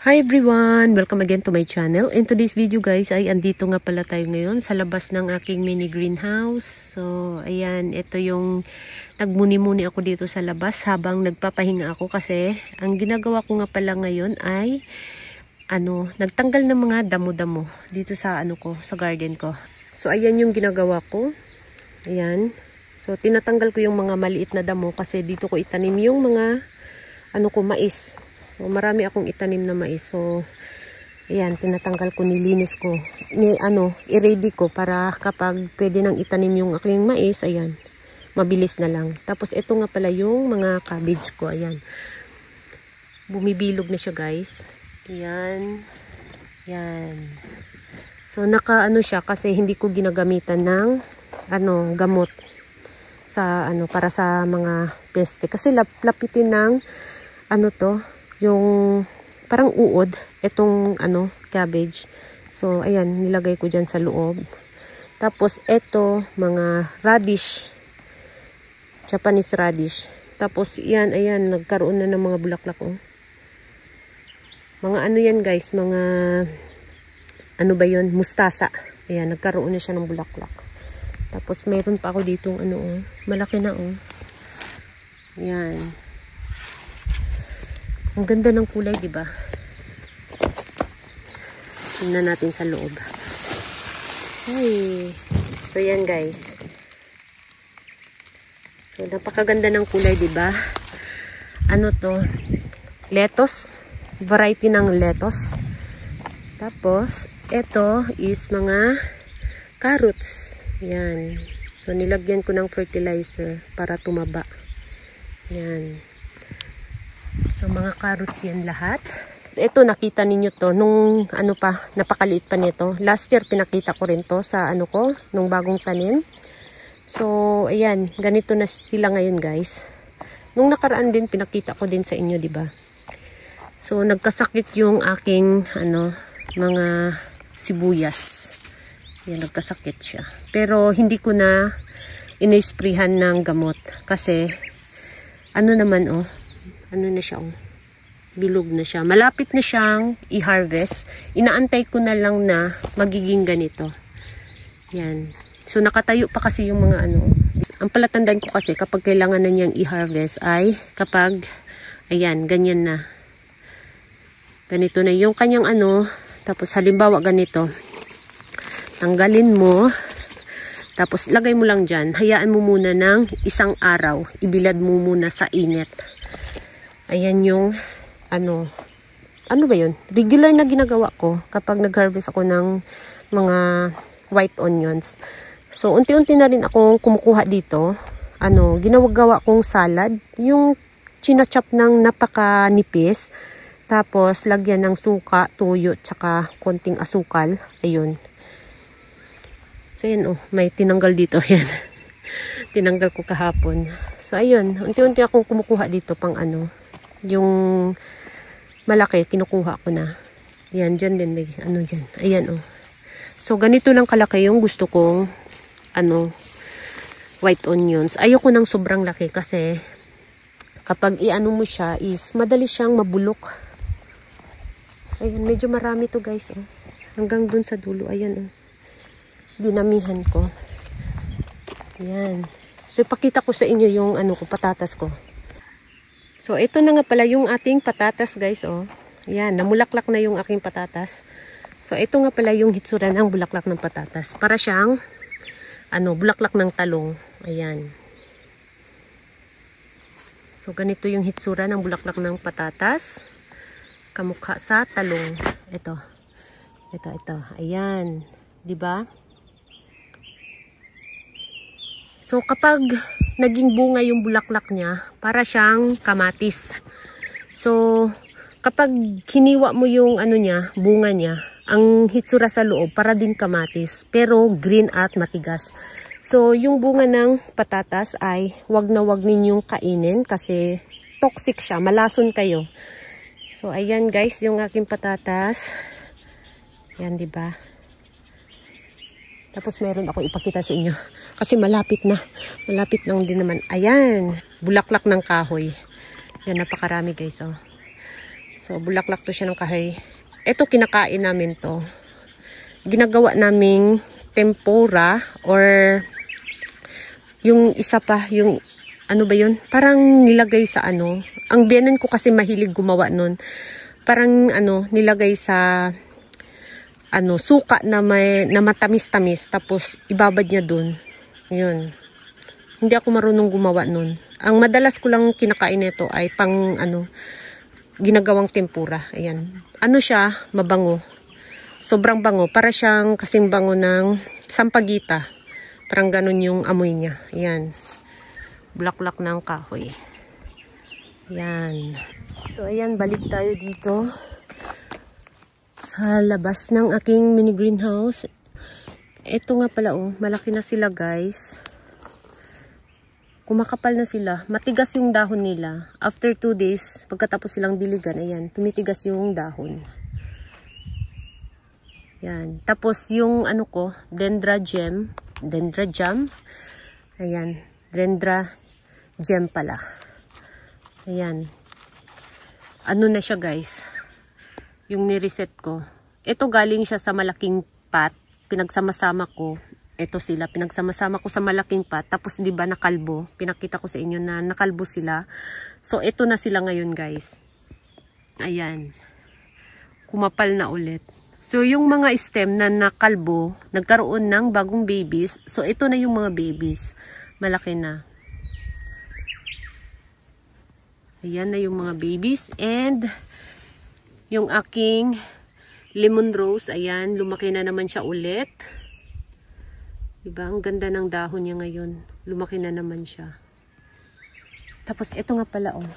Hi everyone! Welcome again to my channel. In today's video guys ay andito nga pala tayo ngayon sa labas ng aking mini greenhouse. So ayan, ito yung nagmuni-muni ako dito sa labas habang nagpapahinga ako kasi ang ginagawa ko nga pala ngayon ay nagtanggal ng mga damo-damo dito sa sa garden ko. So ayan yung ginagawa ko. Ayan. So tinatanggal ko yung mga maliit na damo kasi dito ko itanim yung mga mais. So, marami akong itanim na mais. So, ayan, tinatanggal ko, nilinis ko. I-ready ko para kapag pwede nang itanim yung aking mais, ayan, mabilis na lang. Tapos, ito nga pala yung mga cabbage ko, ayan. Bumibilog na siya, guys. Ayan. Ayan. So, siya kasi hindi ko ginagamitan ng, gamot sa, para sa mga peste. Kasi lapitin ng, yung parang uod, itong cabbage. So ayan, nilagay ko dyan sa loob. Tapos ito, mga radish, Japanese radish. Tapos yan, ayan, nagkaroon na ng mga bulaklak, oh. Mga yan guys, mga ba yun, mustasa. Ayan, nagkaroon na siya ng bulaklak. Tapos mayroon pa ako ditong malaki na, oh. Yan. Ang ganda ng kulay, di ba? Tingnan natin sa loob. Ay. So yan, guys. So napakaganda ng kulay, di ba? Lettuce, variety ng lettuce. Tapos ito is mga carrots. Yan. So nilagyan ko ng fertilizer para tumaba. Yan. So, mga carrots yan lahat. Ito, nakita ninyo to nung napakaliit pa nito. Last year, pinakita ko rin to sa nung bagong tanim. So, ayan, ganito na sila ngayon, guys. Nung nakaraan din, pinakita ko din sa inyo, di ba? So, nagkasakit yung aking, mga sibuyas. Yan, nagkasakit siya. Pero, hindi ko na in-sprayhan ng gamot. Kasi, na siya, bilog na siya. Malapit na siyang i-harvest. Inaantay ko na lang na magiging ganito. Yan. So, nakatayo pa kasi yung mga Ang palatandaan ko kasi kapag kailangan na niyang i-harvest ay kapag, ayan, ganyan na. Ganito na yung kanyang tapos halimbawa ganito. Tanggalin mo. Tapos, lagay mo lang dyan. Hayaan mo muna ng isang araw. Ibilad mo muna sa init. Ayan yung, ba yun? Regular na ginagawa ko kapag nag-harvest ako ng mga white onions. So, unti-unti na rin akong kumukuha dito. Ginagawa kong salad. Yung chinachop ng napakanipis. Tapos, lagyan ng suka, tuyo, tsaka konting asukal. Ayun. So, ayan, may tinanggal dito. Ayan. Tinanggal ko kahapon. So, ayun. Unti-unti akong kumukuha dito pang yung malaki, kinukuha ko na. Ayan, dyan din may dyan. Ayan, So, ganito lang kalaki yung gusto kong white onions. Ayoko ng sobrang laki kasi kapag mo siya is madali siyang mabulok. So, ayan, medyo marami to guys, hanggang dun sa dulo. Ayan, dinamihan ko. Ayan. So, ipakita ko sa inyo yung patatas ko. So, ito na nga pala yung ating patatas, guys, Ayan, namulaklak na yung aking patatas. So, ito nga pala yung hitsura ng bulaklak ng patatas. Para siyang, bulaklak ng talong. Ayan. So, ganito yung hitsura ng bulaklak ng patatas. Kamukha sa talong. Ito. Ito. Ayan. Diba? So, kapag naging bunga yung bulaklak niya, para siyang kamatis. So, kapag hiniwa mo yung bunga niya, ang hitsura sa loob, para din kamatis. Pero green at matigas. So, yung bunga ng patatas ay wag na wag ninyong kainin kasi toxic siya. Malason kayo. So, ayan guys, yung aking patatas. Yan, diba? Tapos meron ako ipakita sa inyo. Kasi malapit na. Malapit lang din naman. Ayan. Bulaklak ng kahoy. Yan, napakarami guys. So, bulaklak to siya ng kahoy. Ito, kinakain namin to. Ginagawa naming tempura or yung isa pa, yung ano ba yun? Parang nilagay sa ano. Ang biyanan ko kasi mahilig gumawa nun. Parang ano, nilagay sa ano, suka na matamis-tamis. Tapos, ibabad niya dun. Yun. Hindi ako marunong gumawa nun. Ang madalas ko lang kinakain nito ay pang ano, ginagawang tempura. Ayan. Ano siya? Mabango. Sobrang bango. Para siyang kasing bango ng sampagita. Parang ganun yung amoy niya. Ayan. Bulaklak ng kahoy. Ayan. So, ayan. Balik tayo dito. Sa labas ng aking mini greenhouse. Ito nga pala, oh. Malaki na sila, guys. Kumakapal na sila. Matigas yung dahon nila. After 2 days, pagkatapos silang diligan, ayan, tumitigas yung dahon. Yan. Tapos yung ano ko, dendra jam. Ayan. Dendra jam pala. Ayan. Ano na siya, guys? Yung nireset ko. Ito galing siya sa malaking pot. Pinagsama-sama ko. Ito sila, pinagsama-sama ko sa malaking pot. Tapos, di ba, nakalbo. Pinakita ko sa inyo na nakalbo sila. So, ito na sila ngayon, guys. Ayan. Kumapal na ulit. So, yung mga stem na nakalbo, nagkaroon ng bagong babies. So, ito na yung mga babies. Malaki na. Ayan na yung mga babies. And, yung aking lemon rose, ayan, lumaki na naman siya ulit. Diba? Ang ganda ng dahon niya ngayon. Lumaki na naman siya. Tapos, ito nga pala, oh.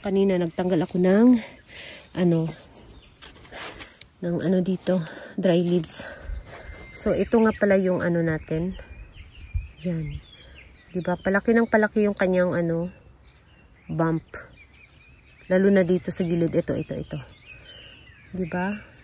Kanina, nagtanggal ako ng, ano dito, dry leaves. So, ito nga pala yung ano natin. Yan. Diba? Palaki ng palaki yung kanyang, bump. Lalo na dito sa gilid. Ito. Diba?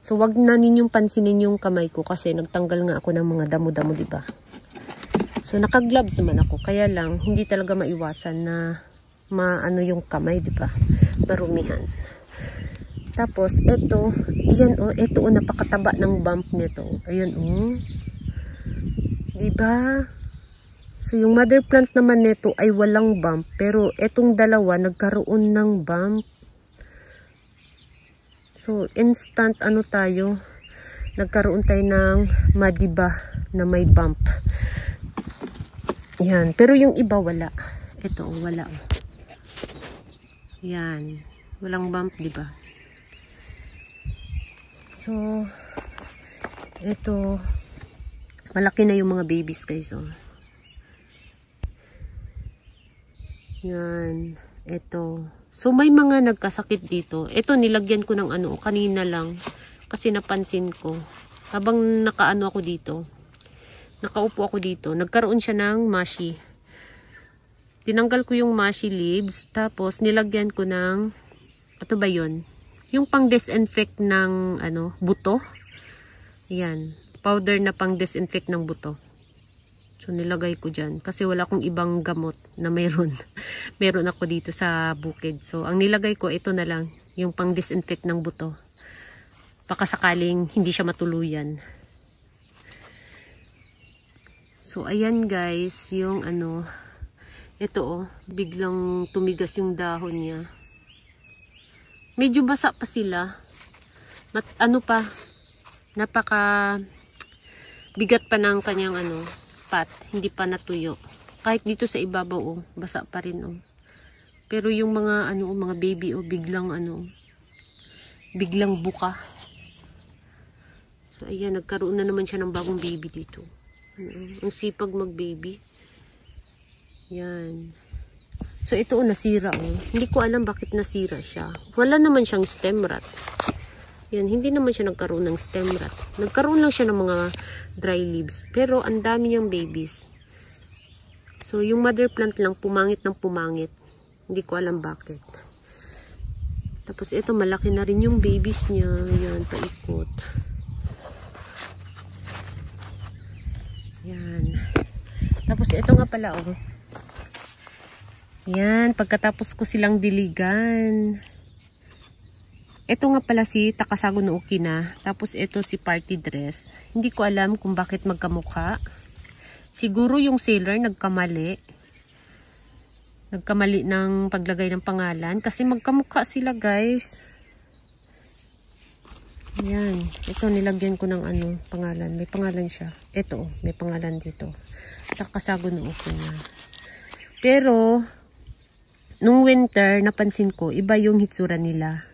So, wag na ninyong pansinin yung kamay ko kasi nagtanggal nga ako ng mga damo-damo, diba? So, naka-gloves naman ako. Kaya lang, hindi talaga maiwasan na maano yung kamay, diba? Marumihan. Tapos, ito, ayan, oh, ito, oh, napakataba ng bump nito. Ayan, oh. Diba? So, yung mother plant naman nito ay walang bump. Pero, etong dalawa, nagkaroon ng bump. So, instant tayo, nagkaroon tayo ng madiba na may bump. Yan. Pero yung iba wala. Ito, wala. Yan. Walang bump, diba? So, ito, malaki na yung mga babies, guys, oh. Yan. Ito. So, may mga nagkasakit dito. Ito, nilagyan ko ng kanina lang. Kasi napansin ko. Habang nakaano ako dito. Nakaupo ako dito. Nagkaroon siya ng mashi. Tinanggal ko yung mashi leaves. Tapos, nilagyan ko ng, ano ba yun? Yung pang-disinfect ng, buto. Yan. Powder na pang-disinfect ng buto. So, nilagay ko dyan. Kasi wala akong ibang gamot na mayroon. Meron ako dito sa bukid. So, ang nilagay ko, ito na lang. Yung pang-disinfect ng buto. Baka sakaling hindi siya matuluyan. So, ayan guys. Yung ito oh. Biglang tumigas yung dahon niya. Medyo basa pa sila. Napaka bigat pa ng kanyang pat, hindi pa natuyo. Kahit dito sa ibabaw, oh, basa pa rin, oh. Pero yung mga, mga baby, oh, biglang, biglang buka. So, ayan, nagkaroon na naman siya ng bagong baby dito. Ang sipag mag-baby. Yan. So, ito, oh, nasira, oh. Hindi ko alam bakit nasira siya. Wala naman siyang stem rot. Yan, hindi naman siya nagkaroon ng stem rot. Nagkaroon lang siya ng mga dry leaves. Pero, ang dami niyang babies. So, yung mother plant lang, pumangit ng pumangit. Hindi ko alam bakit. Tapos, ito, malaki na rin yung babies niya. Yan, paikot. Yan. Tapos, ito nga pala, oh. Yan, pagkatapos ko silang diligan. Ito nga pala si Takasago no Okina. Tapos ito si Party Dress. Hindi ko alam kung bakit magkamukha. Siguro yung seller nagkamali. Nagkamali ng paglagay ng pangalan. Kasi magkamukha sila guys. Yan. Ito nilagyan ko ng pangalan. May pangalan siya. Ito may pangalan dito. Takasago no Okina. Pero nung winter napansin ko iba yung hitsura nila.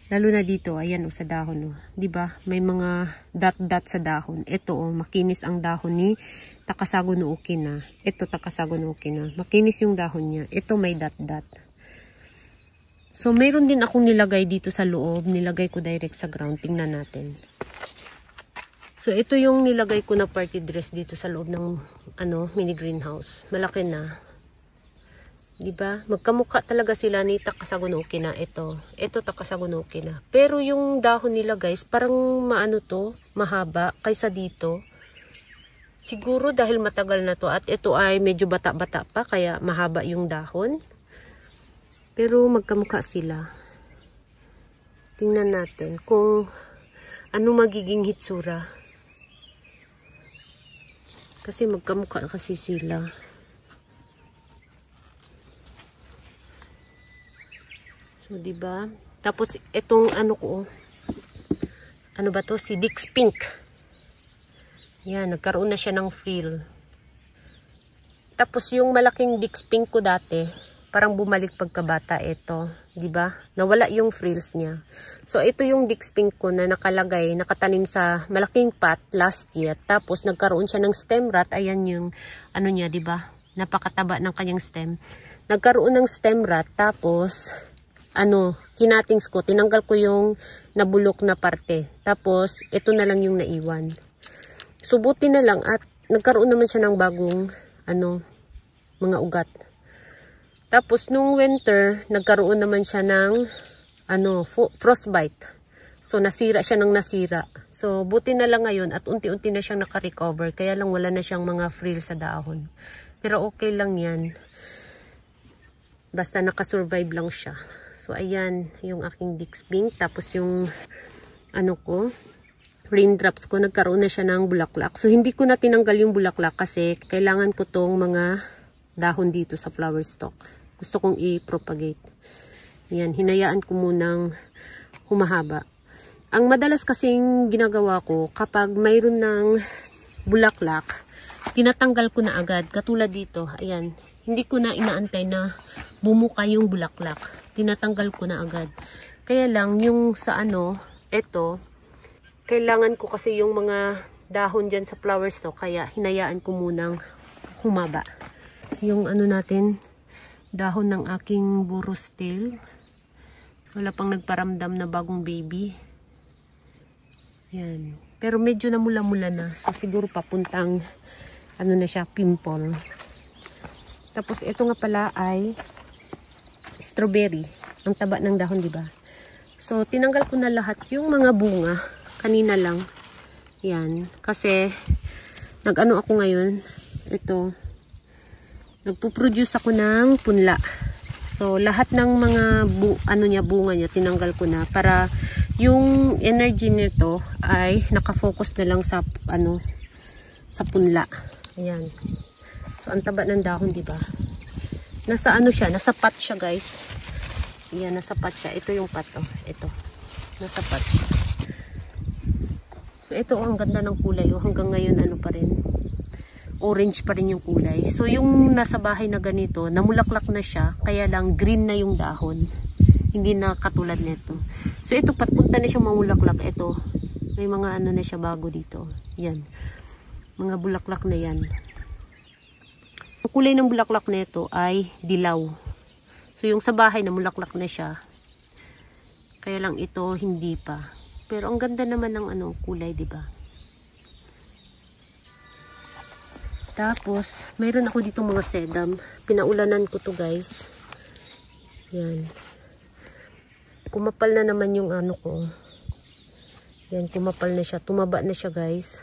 Lalo na dito, ayan sa dahon 'di ba? May mga dot sa dahon. Ito makinis ang dahon ni Takasago no Okina. Ito Takasago no Okina. Makinis yung dahon niya. Ito may dot. So mayroon din akong nilagay dito sa loob. Nilagay ko direct sa ground. Tingnan natin. So ito yung nilagay ko na party dress dito sa loob ng mini greenhouse. Malaki na. Diba? Magkamukha talaga sila ni Takasago no Okina. Ito Takasago no Okina. Pero yung dahon nila guys, parang mahaba kaysa dito. Siguro dahil matagal na to at ito ay medyo bata-bata pa kaya mahaba yung dahon. Pero magkamukha sila. Tingnan natin kung ano magiging hitsura. Kasi magkamukha kasi sila. So, diba? Tapos, itong ano ba to? Si Dix Pink. Yan, nagkaroon na siya ng frill. Tapos, yung malaking Dix Pink ko dati, parang bumalik pagkabata ito. Diba? Nawala yung frills niya. So, ito yung Dix Pink ko na nakatanim sa malaking pot last year. Tapos, nagkaroon siya ng stem rot. Ayan yung, niya, diba? Napakataba ng kanyang stem. Nagkaroon ng stem rot. Tapos, kinatings ko, tinanggal ko yung nabulok na parte. Tapos, ito na lang yung naiwan. Subuti na lang at nagkaroon naman siya ng bagong, mga ugat. Tapos, nung winter, nagkaroon naman siya ng, frostbite. So, nasira siya ng nasira. So, buti na lang ngayon at unti-unti na siyang nakarecover. Kaya lang wala na siyang mga frill sa dahon. Pero okay lang yan. Basta nakasurvive lang siya. So, ayan, yung aking Dix Pink. Tapos, yung, raindrops ko, nagkaroon na siya ng bulaklak. So, hindi ko na tinanggal yung bulaklak kasi kailangan ko tong mga dahon dito sa flower stalk. Gusto kong i-propagate. Ayan, hinayaan ko munang humahaba. Ang madalas kasing ginagawa ko, kapag mayroon ng bulaklak, tinatanggal ko na agad. Katulad dito, ayan, hindi ko na inaantay na bumuka yung bulaklak. Tinatanggal ko na agad. Kaya lang, yung sa ito, kailangan ko kasi yung mga dahon dyan sa flower stalk, kaya hinayaan ko munang humaba. Yung natin, dahon ng aking burros tail. Wala pang nagparamdam na bagong baby. Yan. Pero medyo namula-mula na. So, siguro papuntang, na siya, pimple. Tapos, ito nga pala ay strawberry. Ang taba ng dahon, diba? So, tinanggal ko na lahat yung mga bunga. Kanina lang. Yan. Kasi, ako ngayon. Ito. Nagpo-produce ako ng punla. So, lahat ng mga bunga niya, tinanggal ko na. Para, yung energy nito ay nakafocus na lang sa, sa punla. Ayan. So, ang taba ng dahon, diba? Nasa siya, nasa pot siya guys. Yan, nasa pot siya. Ito yung pot, ito. Nasa pot siya. So, ito, ang ganda ng kulay. Hanggang ngayon, pa rin. Orange pa rin yung kulay. So, yung nasa bahay na ganito, namulaklak na siya. Kaya lang, green na yung dahon. Hindi na katulad nito. So, ito, patpunta na siya mamulaklak. Ito, may mga na siya bago dito. Yan. Mga bulaklak na yan. Ang kulay ng bulaklak nito ay dilaw. So, yung sa bahay na mulaklak na siya. Kaya lang ito, hindi pa. Pero, ang ganda naman ng kulay, diba? Tapos, mayroon ako dito mga sedum. Pinaulanan ko to guys. Yan. Kumapal na naman yung ko. Yan, kumapal na siya. Tumaba na siya guys.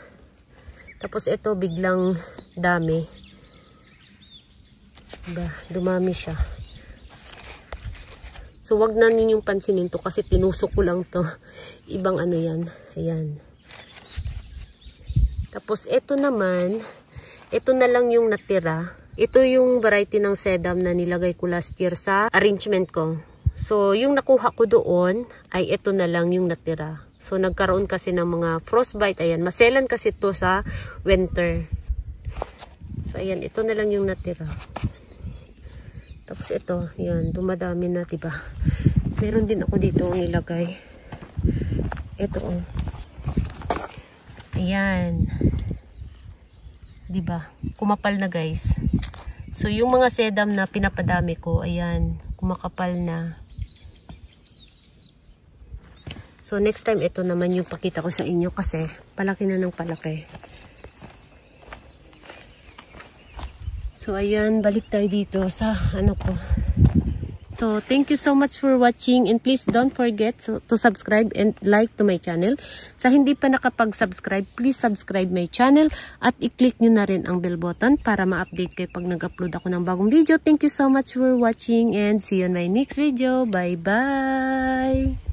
Tapos, ito, biglang dami. Diba? Dumami siya. So, wag na ninyong pansinin to kasi tinusok ko lang to. Ibang ano yan. Ayan. Tapos, ito naman, ito na lang yung natira. Ito yung variety ng sedum na nilagay ko last year sa arrangement ko. So, yung nakuha ko doon ay ito na lang yung natira. So, nagkaroon kasi ng mga frostbite. Ayan, maselan kasi to sa winter. So, ayan, ito na lang yung natira. Tapos ito, yan, dumadami na, diba? Meron din ako dito nilagay. Ito, oh. Ayan. Diba? Kumapal na, guys. So, yung mga sedum na pinapadami ko, ayan, kumakapal na. So, next time, ito naman yung pakita ko sa inyo kasi palaki na ng palaki. So, ayan, balik tayo dito sa ano ko. So, thank you so much for watching and please don't forget to subscribe and like to my channel. Sa hindi pa nakapag-subscribe, please subscribe my channel at i-click nyo na rin ang bell button para ma-update kayo pag nag-upload ako ng bagong video. Thank you so much for watching and see you on my next video. Bye-bye!